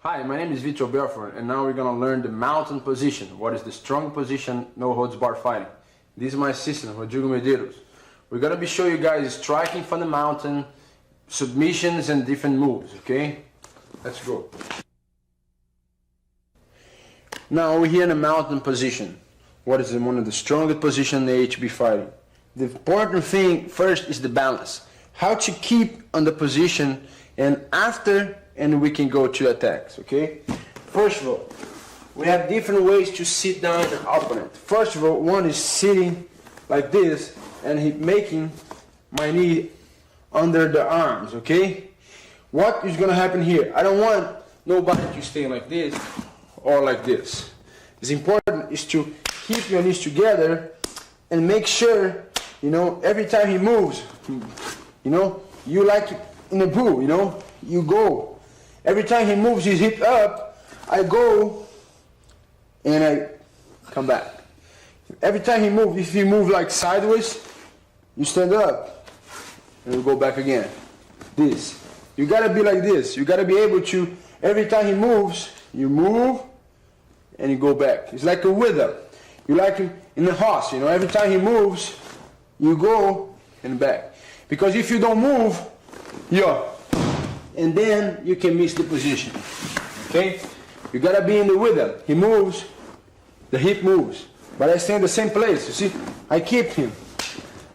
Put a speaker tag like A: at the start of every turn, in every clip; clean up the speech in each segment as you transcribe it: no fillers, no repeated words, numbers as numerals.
A: Hi, my name is Vitor Belfort, and now we're gonna learn the mountain position. What is the strong position, no holds bar fighting? This is my assistant, Rodrigo Medeiros. We're gonna be showing you guys striking from the mountain, submissions, and different moves. Okay, let's go. Now we're here in the mountain position. What is one of the strongest positions in the HB fighting? The important thing first is the balance. How to keep on the position, and after we can go to attacks, okay? First of all, we have different ways to sit down an opponent. First of all, one is sitting like this and making my knee under the arms, okay? What is gonna happen here? I don't want nobody to stay like this or like this. It's important is to keep your knees together and make sure, every time he moves, you like in a bull, you go. Every time he moves his hip up, I go and I come back. Every time he moves, if he moves like sideways, you stand up and you go back again. This. You gotta be like this. You gotta be able to, every time he moves, you move and you go back. It's like a wither. You like him in the horse, every time he moves, you go and back. Because if you don't move, and then you can miss the position. Okay? You gotta be in the rhythm. He moves, the hip moves. But I stay in the same place. You see? I keep him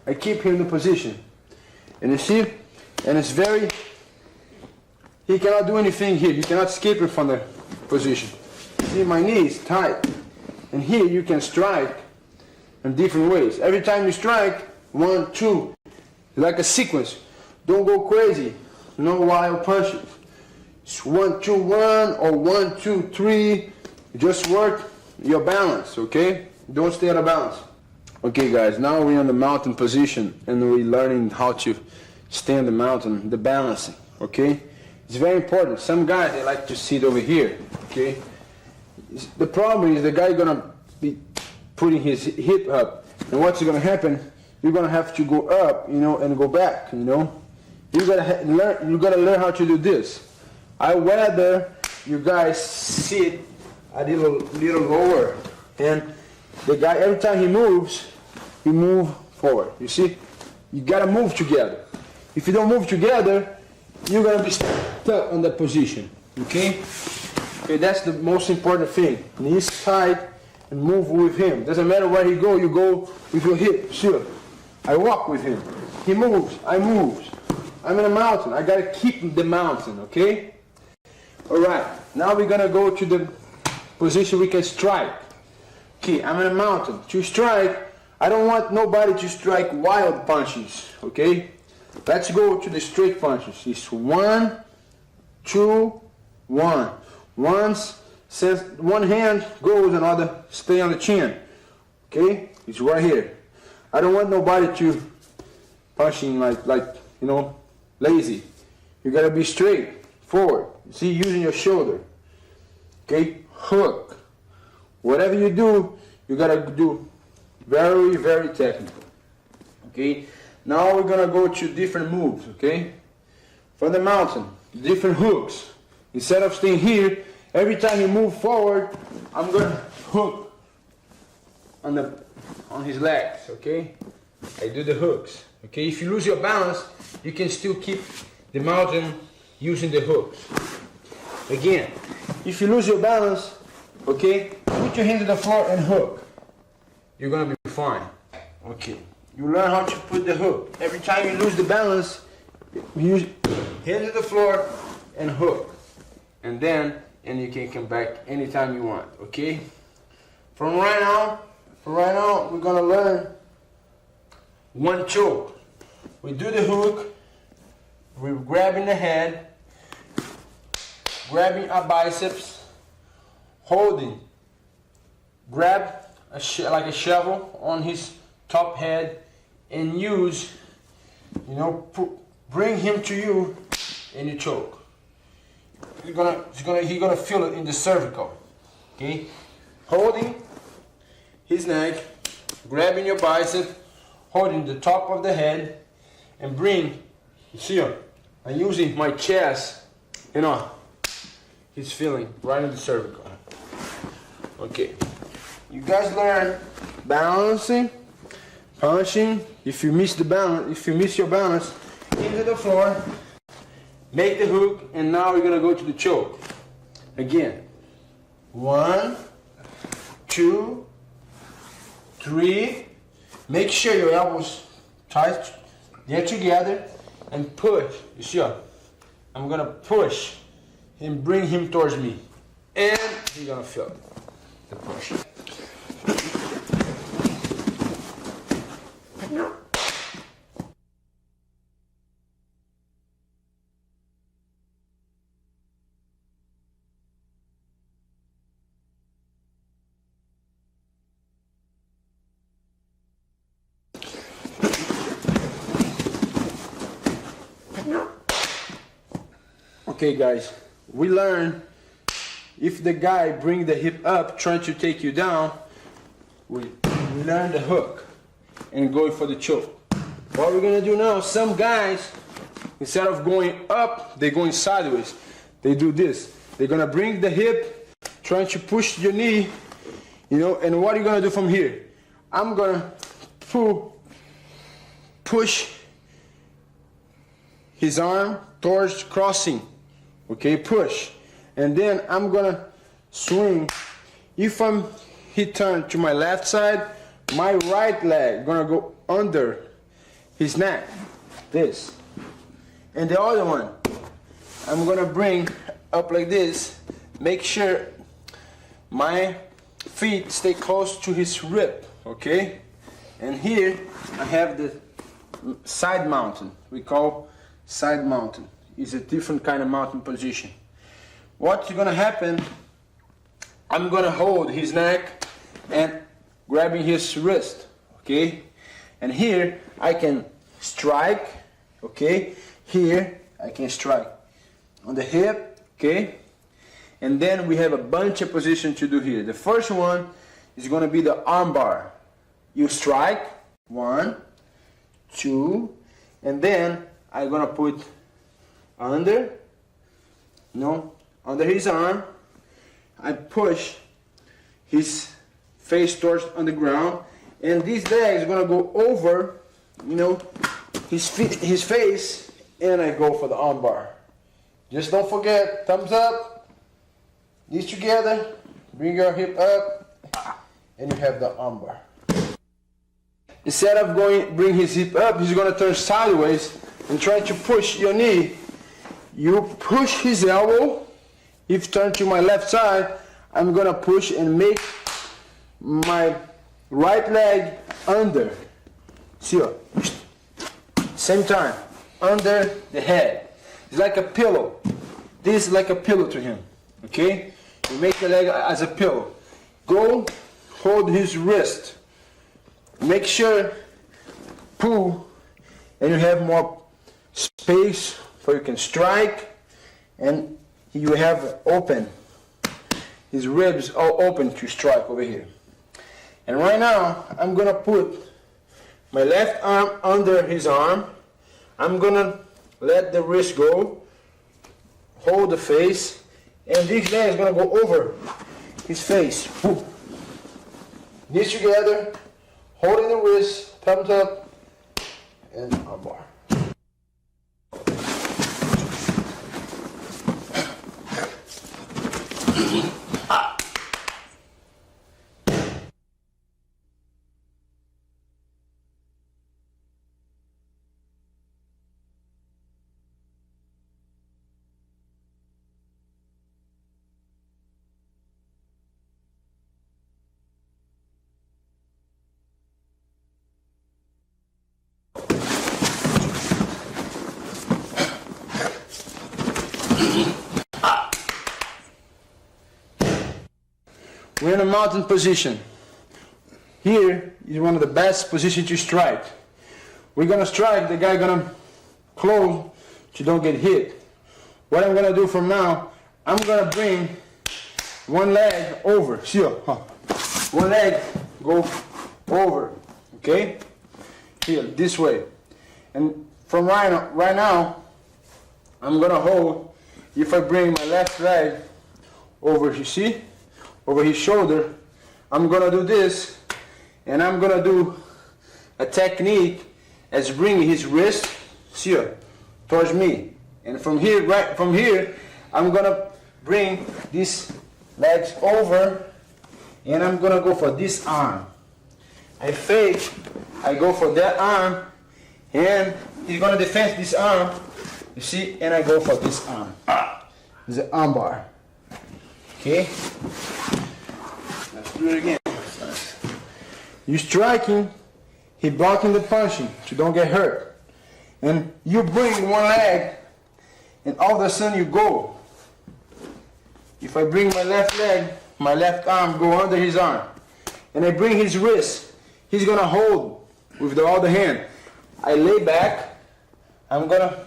A: in the position. And you see? And it's very, he cannot do anything here. You cannot escape him from the position. See, my knee is tight. And here you can strike in different ways. Every time you strike, 1, 2, it's like a sequence. Don't go crazy. No wild punches. It's 1, 2, 1 or 1, 2, 3. Just work your balance, okay? Don't stay out of balance. Okay guys, now we're in the mountain position and we're learning how to stay on the mountain, the balancing, okay? It's very important. Some guys, they like to sit over here, okay? The problem is the guy gonna be putting his hip up, and what's gonna happen? You're gonna have to go up, and go back, You gotta learn how to do this. I rather you guys sit a little lower, and the guy, every time he moves, you move forward. You see, you gotta move together. If you don't move together, you're gonna be stuck on that position. Okay? Okay, that's the most important thing. Knees tight and move with him. Doesn't matter where he go, you go with your hip. Sure. I walk with him. He moves, I move. I'm in a mountain. I gotta keep the mountain, okay? Alright, now we're gonna go to the position we can strike. Okay, I'm in a mountain. To strike, I don't want nobody to strike wild punches, okay? Let's go to the straight punches. It's 1, 2, 1. Once, since one hand goes, another stay on the chin. Okay? It's right here. I don't want nobody to punching like lazy. You gotta be straight, forward. See, using your shoulder. Okay? Hook. Whatever you do, you gotta do very, very technical. Okay? Now we're gonna go to different moves, okay? From the mountain, different hooks. Instead of staying here, every time you move forward, I'm gonna hook on his legs, okay? I do the hooks. Okay, if you lose your balance, you can still keep the mountain using the hooks. Again, if you lose your balance, okay, put your hand to the floor and hook. You're gonna be fine. Okay, you learn how to put the hook. Every time you lose the balance, you use hand to the floor and hook. And then, you can come back anytime you want, okay? From right now, we're gonna learn 1 choke. We do the hook, we're grabbing the head, grabbing our biceps, holding, grab like a shovel on his top head, and use, bring him to you, and you choke. He's gonna feel it in the cervical. Okay, holding his neck, grabbing your bicep, holding the top of the head, and bring. You see, I'm using my chest, he's feeling right in the cervical. Okay. You guys learn balancing, punching. If you miss the balance, if you miss your balance, into the floor, make the hook, and now we're gonna go to the choke. Again. 1, 2, 3. Make sure your elbows tight, they're together, and push. You see, I'm gonna push and bring him towards me, and he's gonna feel the push. Okay guys, we learned if the guy bring the hip up trying to take you down, we learn the hook and going for the choke. What we're gonna do now, some guys, instead of going up, they're going sideways. They do this. They're gonna bring the hip, trying to push your knee, you know, and what are you gonna do from here? I'm gonna push his arm towards crossing. Okay, push. And then I'm gonna swing. If he turned to my left side, my right leg gonna go under his neck. This. And the other one, I'm gonna bring up like this. Make sure my feet stay close to his rib. Okay? And here I have the side mountain. We call side mountain. It's a different kind of mountain position. What's gonna happen, I'm gonna hold his neck and grabbing his wrist, okay? And here I can strike, okay? Here I can strike on the hip, okay? And then we have a bunch of positions to do here. The first one is gonna be the arm bar. You strike, 1, 2, and then I'm gonna put under his arm. I push his face towards on the ground, and this leg is gonna go over, you know, his face, and I go for the arm bar. Just don't forget, thumbs up, these together, bring your hip up, and you have the arm bar. Instead of bring his hip up, he's gonna turn sideways and try to push your knee. You push his elbow. If turn to my left side, I'm gonna push and make my right leg under. See, same time, under the head. It's like a pillow. This is like a pillow to him. Okay? You make the leg as a pillow. Go, hold his wrist. Make sure, pull, and you have more space so you can strike, and you have open, his ribs all open to strike over here. And right now, I'm gonna put my left arm under his arm. I'm gonna let the wrist go, hold the face, and this leg is gonna go over his face. Knees together, holding the wrist, thumbs up, and arm bar. We're in a mountain position. Here is one of the best positions to strike. We're gonna strike, the guy gonna close so you don't get hit. What I'm gonna do from now, I'm gonna bring one leg over. See, one leg go over, okay? Here, this way. And from right now, I'm gonna hold. If I bring my left leg over, you see, over his shoulder. I'm gonna do this, and I'm gonna do a technique as bringing his wrist here towards me, and from here, right from here, I'm gonna bring these legs over, and I'm gonna go for this arm. I fake, I go for that arm, and he's gonna defend this arm, you see, and I go for this arm. This is an arm bar. Okay? Let's do it again. You striking, he blocking the punching, so you don't get hurt. And you bring one leg, and all of a sudden you go. If I bring my left leg, my left arm go under his arm, and I bring his wrist, he's gonna hold with the other hand. I lay back, I'm gonna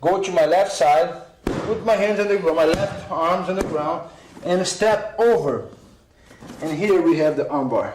A: go to my left side, put my hands on the ground, my left arms on the ground, and step over. And here we have the arm bar.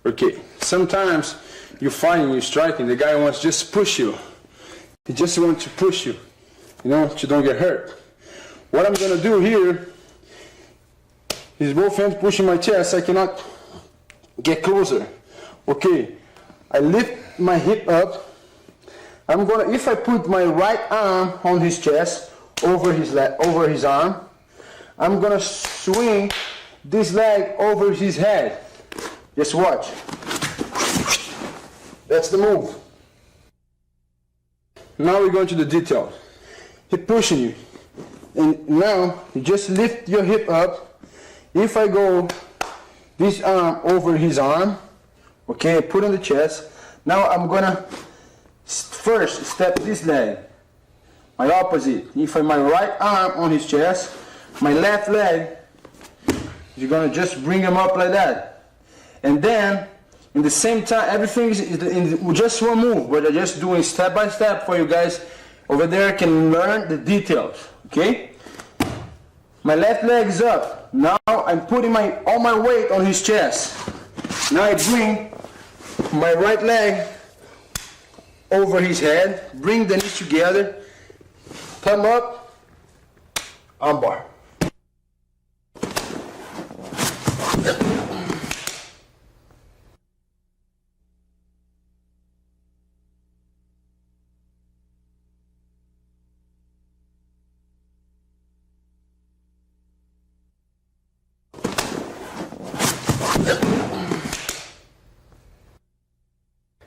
A: Okay, sometimes you find you're striking, the guy wants to just push you. He just wants to push you, you know, so you don't get hurt. What I'm gonna do here is both hands pushing my chest, I cannot get closer. Okay, I lift my hip up. I'm gonna, if I put my right arm on his chest, over his arm, I'm gonna swing this leg over his head. Just watch. That's the move. Now we're going to the details. He pushing you. And now you just lift your hip up. If I go this arm over his arm, okay, put on the chest. Now I'm gonna first step this leg. My opposite. If I my right arm on his chest, my left leg, you're gonna just bring him up like that. And then, in the same time, everything is in just one move, but I'm just doing step by step for you guys over there can learn the details, okay? My left leg is up. Now I'm putting all my weight on his chest. Now I bring my right leg over his head, bring the knees together, thumb up, arm bar.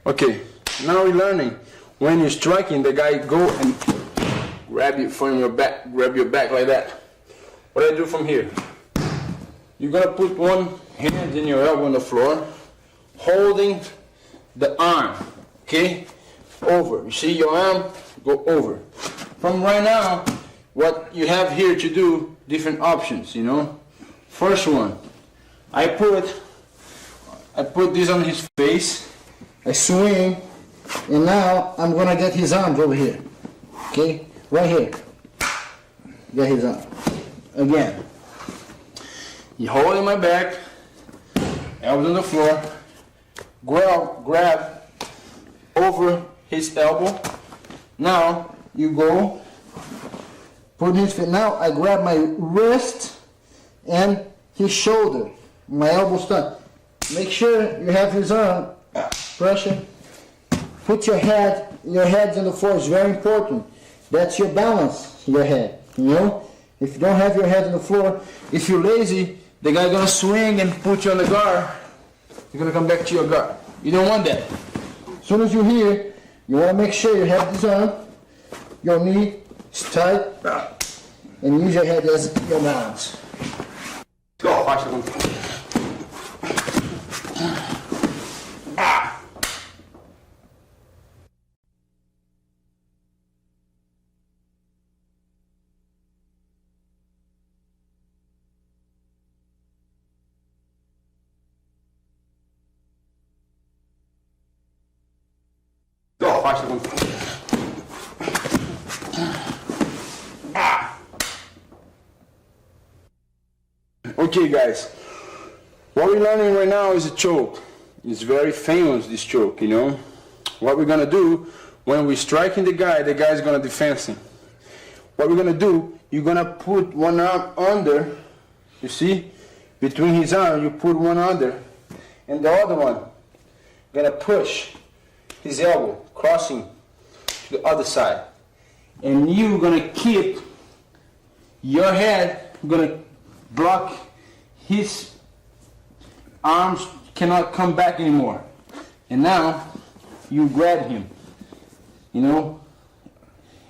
A: Okay, now we're learning. When you're striking, the guy go and grab you from your back, grab your back like that. What I do from here? You're gonna put one hand in your elbow on the floor, holding the arm, okay? Over. You see your arm? Go over. From right now, what you have here to do, different options, you know? First one, I put this on his face. I swing, and now I'm gonna get his arms over here. Okay, right here. Get his arm. Again. You hold in my back, elbows on the floor, grab over his elbow. Now you go, put his feet. Now I grab my wrist and his shoulder. My elbow stuck. Make sure you have his arm. Pressure. Put your heads on the floor. It's very important. That's your balance, your head. You know? If you don't have your head on the floor, if you're lazy, the guy's gonna swing and put you on the guard. You're gonna come back to your guard. You don't want that. As soon as you're here, you wanna make sure you have this arm, your knee is tight, and use your head as your balance. Go. afasta quando... Okay guys, what we're learning right now is a choke. It's very famous, this choke, you know. What we're gonna do, when we're striking the guy's gonna defend him. What we're gonna do, you're gonna put one arm under, you see, between his arm, you put one under, and the other one, gonna push his elbow, crossing to the other side. And you're gonna keep your head, gonna block his arms, cannot come back anymore. And now you grab him, you know,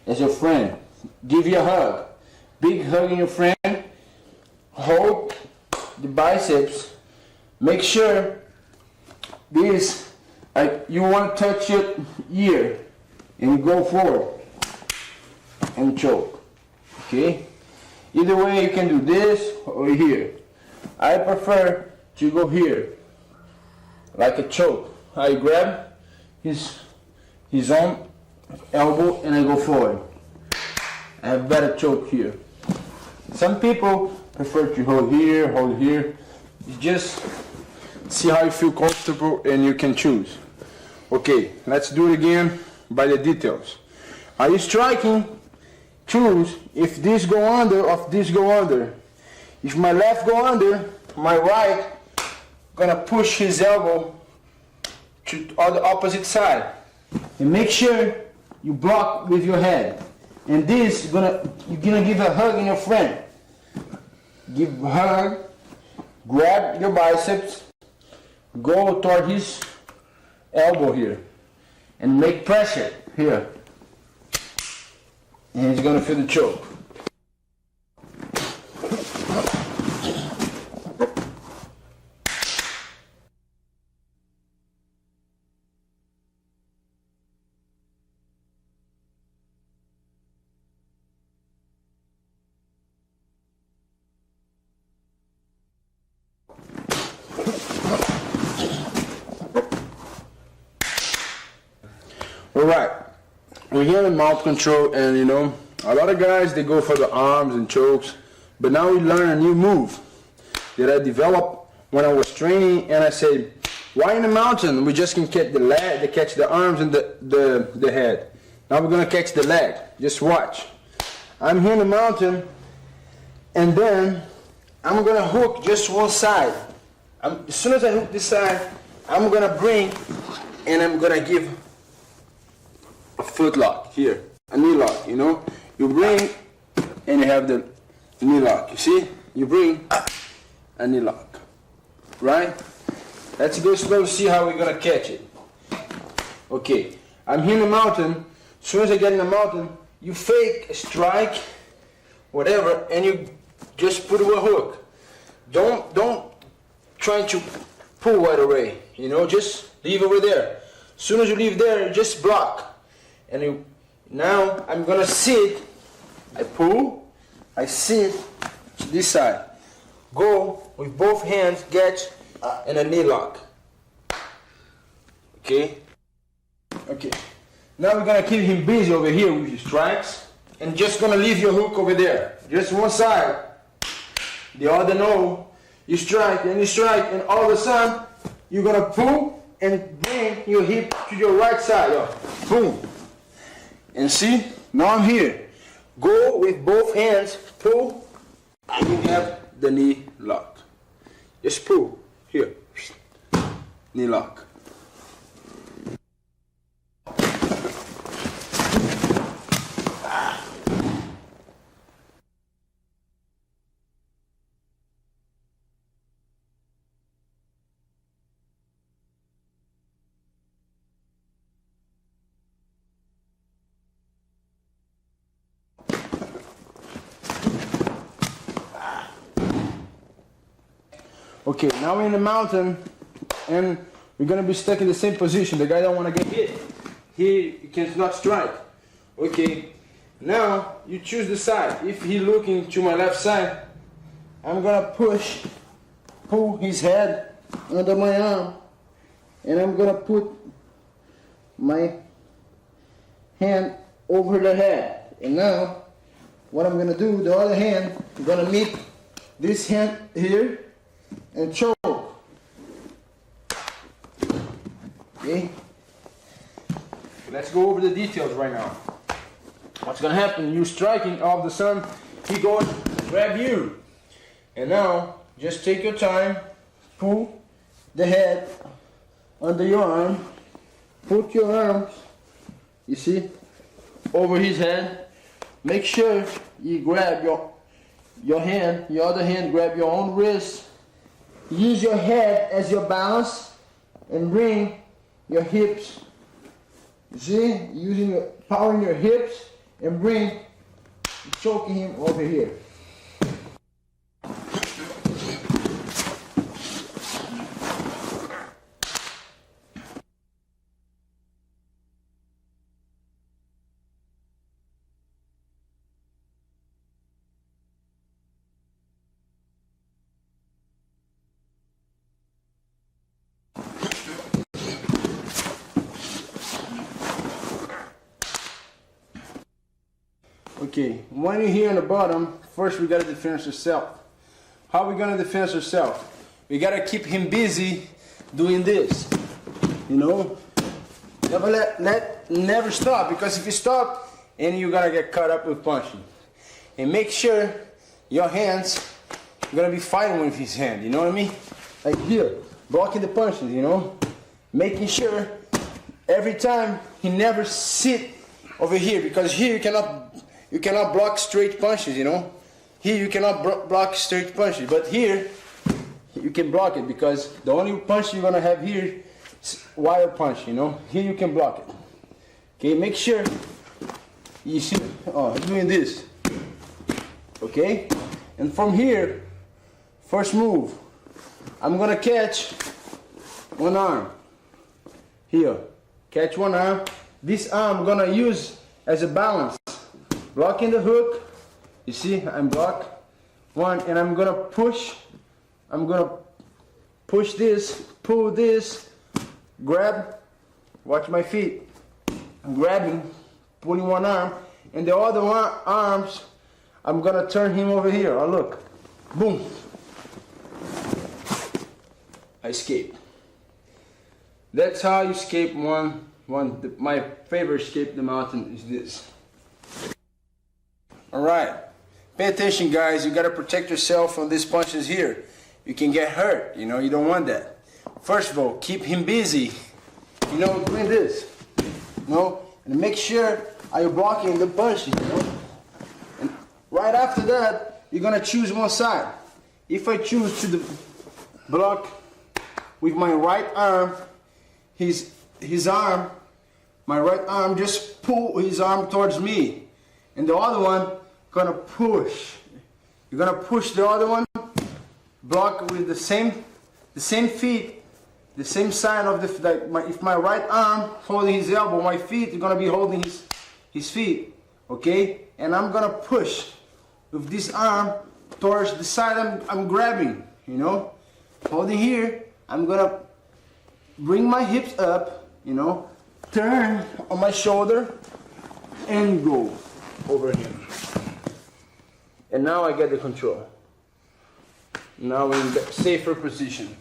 A: as your friend. Give you a hug, big hug in your friend. Hold the biceps. Make sure this, you want to touch your ear, and you go forward and choke. Okay. Either way, you can do this or here. I prefer to go here, like a choke. I grab his own elbow and I go forward. I have better choke here. Some people prefer to hold here. You just see how you feel comfortable and you can choose. Okay, let's do it again by the details. Are you striking? Choose if this go under or if this go under. If my left go under, my right gonna push his elbow to on the opposite side. And make sure you block with your head. And this you're gonna give a hug in your friend. Give a hug, grab your biceps, go toward his elbow here, and make pressure here. And he's gonna feel the choke. Alright, we're here in mouth control, and you know, a lot of guys, they go for the arms and chokes, but now we learn a new move that I developed when I was training, and I said, why in the mountain we just can catch the leg, they catch the arms and the head. Now we're gonna catch the leg, just watch. I'm here in the mountain, and then I'm gonna hook just one side. As soon as I hook this side, I'm gonna bring, and I'm gonna give a foot lock here, a knee lock, you know. You bring and you have the knee lock, you see? You bring a knee lock, right? Let's go slow to see how we're gonna catch it. Okay, I'm here in the mountain. As soon as I get in the mountain, you fake a strike, whatever, and you just put a hook. Don't try to pull right away, you know, just leave over there. As soon as you leave there, you just block. And now I'm gonna sit, I pull, I sit to this side. Go with both hands, catch, and a knee lock. Okay? Okay. Now we're gonna keep him busy over here with his strikes, and just gonna leave your hook over there. Just one side. The other no. You strike, and all of a sudden, you're gonna pull and bring your hip to your right side. Boom. And see, now I'm here. Go with both hands, pull, and you have the knee lock. Just pull, here, knee lock. Okay, now we're in the mountain, and we're gonna be stuck in the same position. The guy don't want to get hit. He cannot strike. Okay, now you choose the side. If he looking to my left side, I'm gonna pull his head under my arm, and I'm gonna put my
B: hand over the head. And now, what I'm gonna do, the other hand, I'm gonna meet this hand here and choke. Okay?
A: Let's go over the details right now. What's gonna happen? You striking, all of a sudden he goes grab you. And now just take your time,
B: Pull the head under your arm. Put your arms, you see, over his head. Make sure you grab your hand, your other hand, grab your own wrist. Use your head as your balance and bring your hips. You see, using your power in your hips and bring, choking him over here.
A: Okay, when you're here on the bottom, first we gotta defend ourselves. How are we gonna defend ourselves? We gotta keep him busy doing this. You know? Never stop, because if you stop, and you're gonna get caught up with punching. And make sure your hands are gonna be fighting with his hand, you know what I mean? Like here, blocking the punches, you know? Making sure every time he never sit over here, because here you cannot block straight punches, you know? Here you cannot block straight punches, but here you can block it, because the only punch you're gonna have here is wire punch, you know? Here you can block it. Okay, make sure you see, doing this. Okay? And from here, first move, I'm gonna catch one arm. Here, catch one arm. This arm I'm gonna use as a balance. Blocking the hook, you see, I'm blocked one, and I'm gonna push this, pull this, grab, watch my feet. I'm grabbing, pulling one arm, and the other arms, I'm gonna turn him over here. Oh, look, boom. I escape. That's how you escape my favorite escape the mountain is this. Alright, pay attention guys, you gotta protect yourself from these punches here. You can get hurt, you know, you don't want that. First of all, keep him busy, you know, doing this, you know, and make sure are you blocking the punches, you know. And right after that, you're gonna choose one side. If I choose to block with my right arm, his arm, my right arm, just pull his arm towards me. And the other one, gonna push. You're gonna push the other one, block with the same feet, the same side of if my right arm holding his elbow, my feet are gonna be holding his feet, okay? And I'm gonna push with this arm towards the side I'm grabbing, you know? Holding here, I'm gonna bring my hips up, you know, turn on my shoulder, and go over him. And now I get the control. Now we're in the safer position.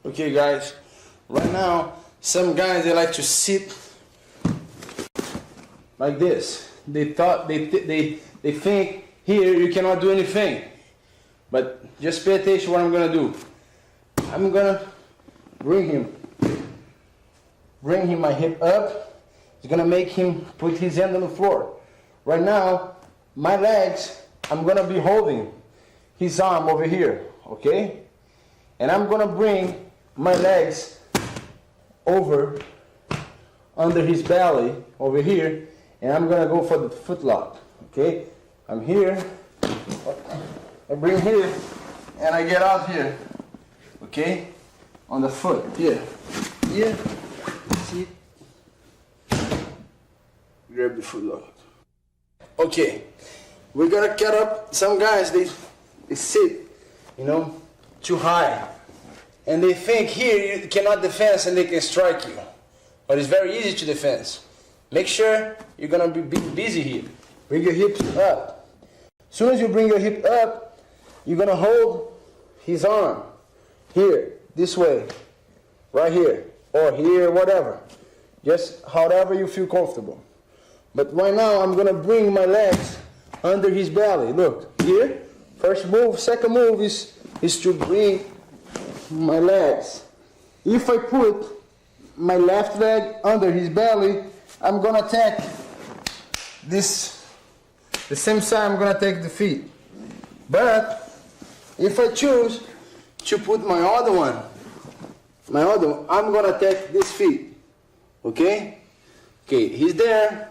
A: Okay guys, right now some guys they like to sit like this. They think here you cannot do anything. But just pay attention what I'm gonna do. I'm gonna bring him my hip up. It's gonna make him put his hand on the floor. Right now, my legs, I'm gonna be holding his arm over here, okay? And I'm gonna bring my legs over under his belly over here, and I'm gonna go for the foot lock. Okay, I'm here,
B: I bring here and I get out here, okay? On the foot, here. Here, see? Grab the foot lock. Okay, we're gonna cut up. Some guys, they sit, you know, too high. And they think here you cannot defend and they can strike you. But it's very easy to defend. Make sure you're gonna be busy here. Bring your hips up. As soon as you bring your hip up, you're gonna hold his arm here, this way, right here, or here, whatever. Just however you feel comfortable. But right now I'm gonna bring my legs under his belly. Look, here, first move, second move is to bring my legs. If I put my left leg under his belly, I'm gonna attack this, the same side I'm gonna take the feet. But if I choose to put my other one, I'm gonna attack this feet. Okay? Okay, he's there.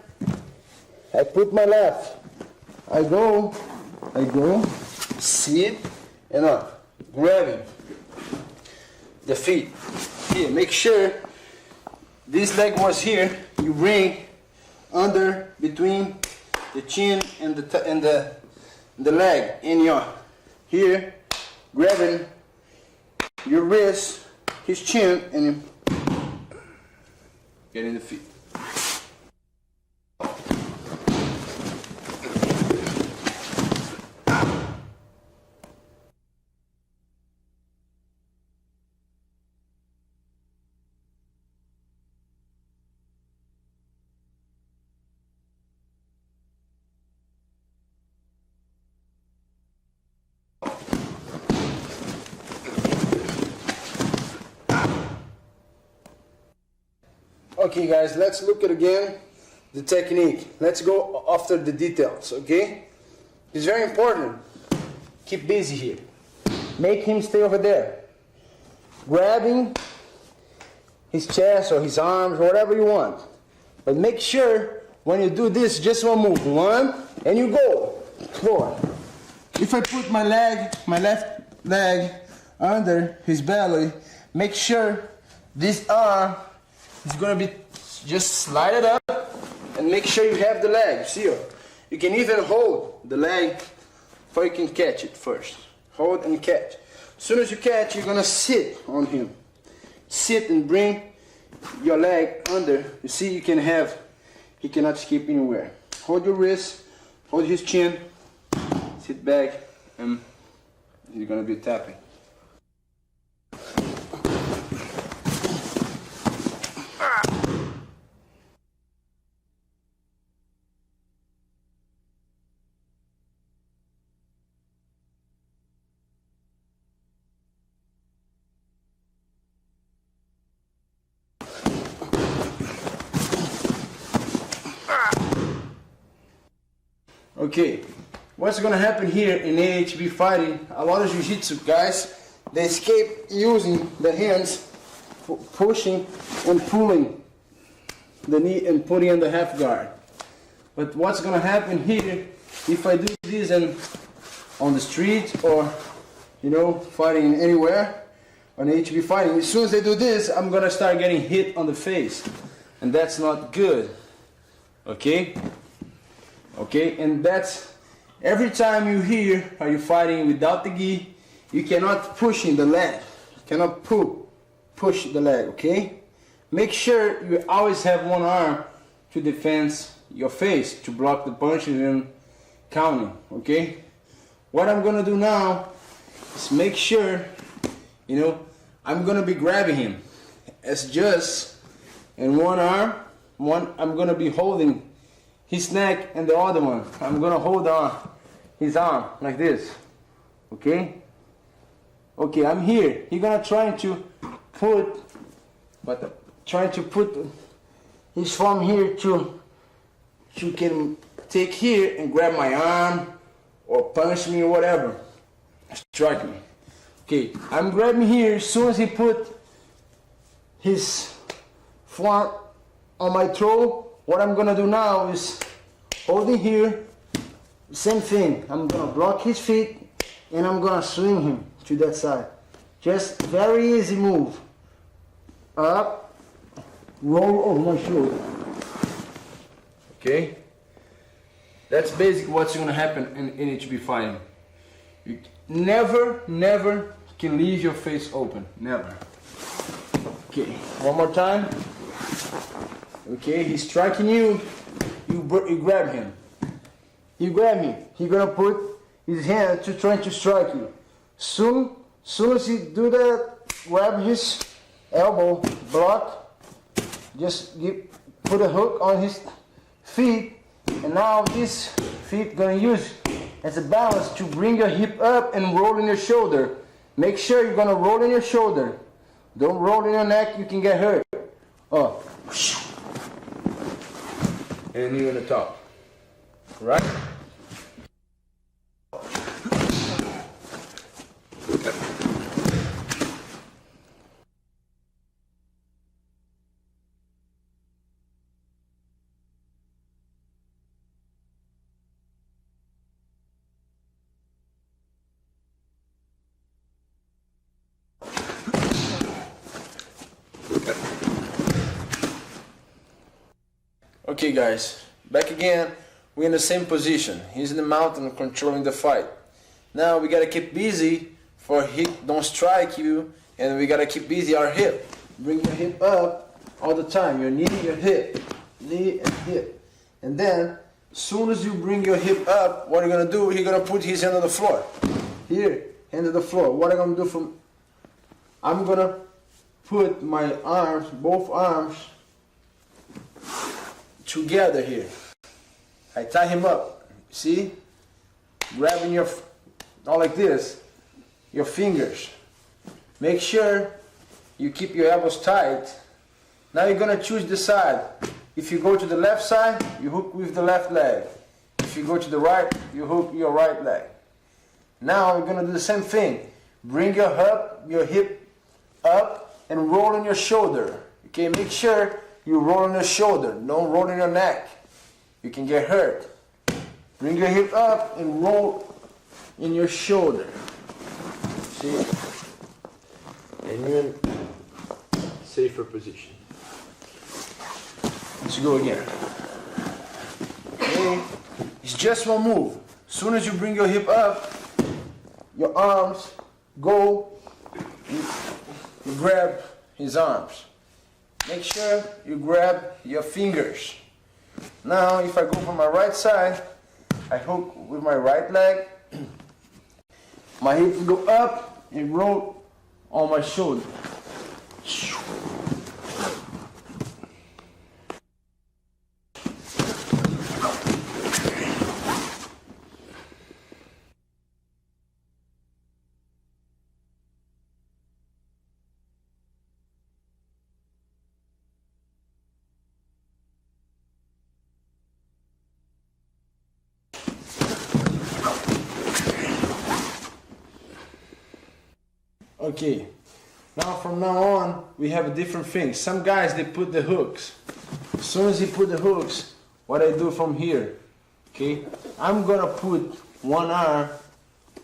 B: I put my left. I go, sit, and up. Grab him. The feet. Here, make sure this leg was here. You bring under between the chin and the leg in your here, grabbing your wrist, his chin, and you get in the feet. Okay guys, let's look at again the technique. Let's go after the details, okay? It's very important. Keep busy here. Make him stay over there. Grabbing his chest or his arms, whatever you want. But make sure when you do this, just one move. One, and you go. 4. If I put my left leg under his belly, make sure this arm is gonna be just slide it up and make sure you have the leg. See, you can even hold the leg before you can catch it first. Hold and catch. As soon as you catch, you're gonna sit on him. Sit and bring your leg under. You see, you can have, he cannot escape anywhere. Hold your wrist, hold his chin, sit back, and you're gonna be tapping. Okay, what's gonna happen here in AHB fighting, a lot of jiu-jitsu guys, they escape using the hands, pushing and pulling the knee and putting in the half guard. But what's gonna happen here, if I do this on the street or, you know, fighting anywhere, on AHB fighting, as soon as they do this, I'm gonna start getting hit on the face. And that's not good, okay? Okay, and that's every time you hear are you fighting without the gi, you cannot push in the leg. You cannot push the leg, okay? Make sure you always have one arm to defend your face, to block the punches and counting, okay? What I'm gonna do now is make sure, you know, I'm gonna be grabbing him as just in one arm, I'm gonna be holding his neck, and the other one, I'm gonna hold on his arm like this, okay? Okay, I'm here. He's gonna try to put his form here to can take here and grab my arm or punch me or whatever, strike me. Okay, I'm grabbing here. As soon as he put his form on my throat, what I'm gonna do now is holding here same thing. I'm gonna block his feet and I'm gonna swing him to that side. Just very easy move. Up, roll over my shoulder.
A: Okay? That's basically what's gonna happen in HB fighting. You never can leave your face open. Never. Okay, one more time. Okay, he's striking you. You grab him.
B: You grab him. He's gonna put his hand to try to strike you. Soon as you do that, grab his elbow, block. Just put a hook on his feet, and now this feet gonna use as a balance to bring your hip up and roll in your shoulder. Make sure you're gonna roll in your shoulder. Don't roll in your neck, you can get hurt. Oh.
A: And you're gonna top. Right? Okay guys, back again. We're in the same position. He's in the mountain controlling the fight. Now we gotta keep busy for hip don't strike you, and we gotta keep busy our hip.
B: Bring your hip up all the time. Your knee, your hip. Knee and hip. And then, soon as you bring your hip up, what you're gonna do, he's gonna put his hand on the floor. Here, hand on the floor. What I'm gonna do I'm gonna put my arms, both arms, together here. I tie him up, see? Grabbing not like this, your fingers. Make sure you keep your elbows tight. Now you're gonna choose the side. If you go to the left side, you hook with the left leg. If you go to the right, you hook your right leg. Now you're gonna do the same thing. Bring your hip up and roll on your shoulder. Okay, make sure you roll on your shoulder, don't roll in your neck. You can get hurt. Bring your hip up and roll in your shoulder. See?
A: And you're in safer position. Let's go again. Okay. It's just one move. As soon as you bring your hip up,
B: Your arms go,
A: you grab his arms. Make sure you grab your fingers. Now, if I go from my right side, I hook with my right leg. My hips go up and roll on my shoulder. Okay, now from now on we have a different thing. Some guys, they put the hooks. As soon as he put the hooks, what I do from here, okay, I'm gonna put one arm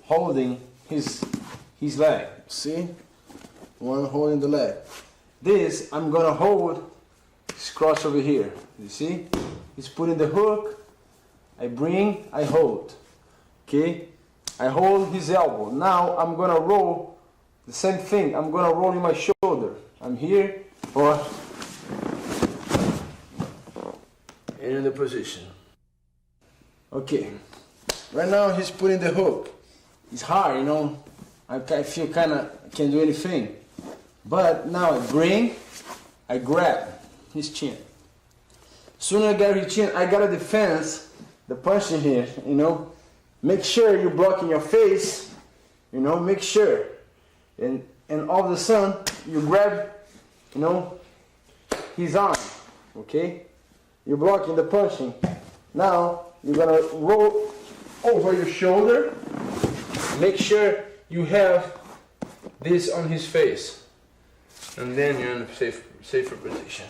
A: holding his leg, see? One holding the leg. This I'm gonna hold his cross over here, you see? He's putting the hook, I bring, I hold, okay? I hold his elbow. Now I'm gonna roll the same thing. I'm gonna roll in my shoulder. I'm here, or in the position. Okay. Right now he's putting the hook. It's hard, you know. I feel kinda can't do anything. But now I grab his chin. Soon as I get his chin, I gotta defense the punching here, you know. Make sure you're blocking your face, you know, make sure. And all of a sudden, you grab, you know, his arm, okay? You're blocking the punching. Now, you're gonna roll over your shoulder. Make sure you have this on his face. And then you're in a safer position.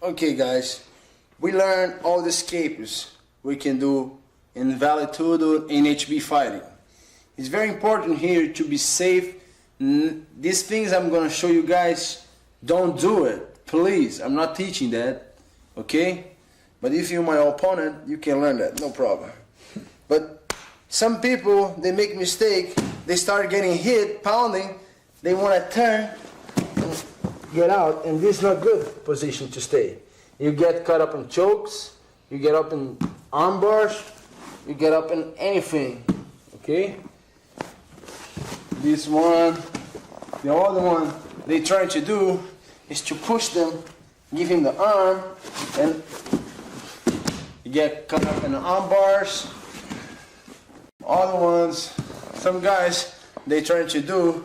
B: Okay guys, we learned all the escapes we can do in vale tudo in HB fighting. It's very important here to be safe. These things I'm gonna show you guys, don't do it, please. I'm not teaching that, okay? But if you're my opponent, you can learn that, no problem. But some people, they make mistake, they start getting hit, pounding, they wanna turn, get out, and this is not good position to stay. You get caught up in chokes, you get up in arm bars, you get up in anything, okay? This one, the other one, they try to do is to push them, give him the arm, and you get caught up in the arm bars. Other ones, some guys, they try to do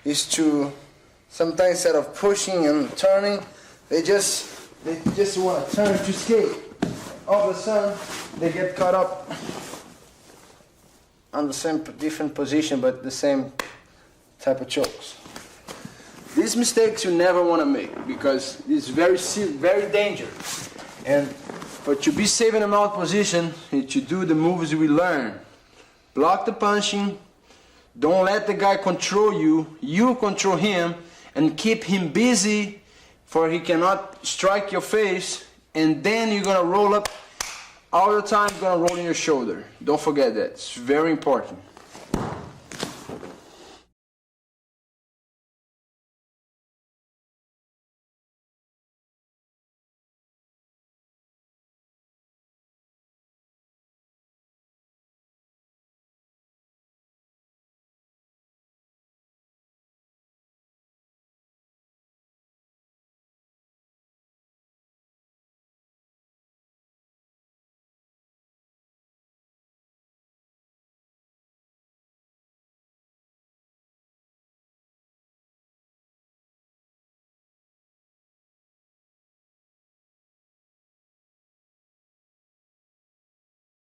B: is to sometimes instead of pushing and turning, they just want to turn to escape. All of a sudden, they get caught up on the same different position, but the same type of chokes. These mistakes you never want to make because it's very dangerous. And but to be safe in a mount position, is to do the moves we learn. Block the punching. Don't let the guy control you. You control him and keep him busy, for he cannot strike your face. And then you're gonna roll up all the time. You're gonna roll in your shoulder. Don't forget that. It's very important.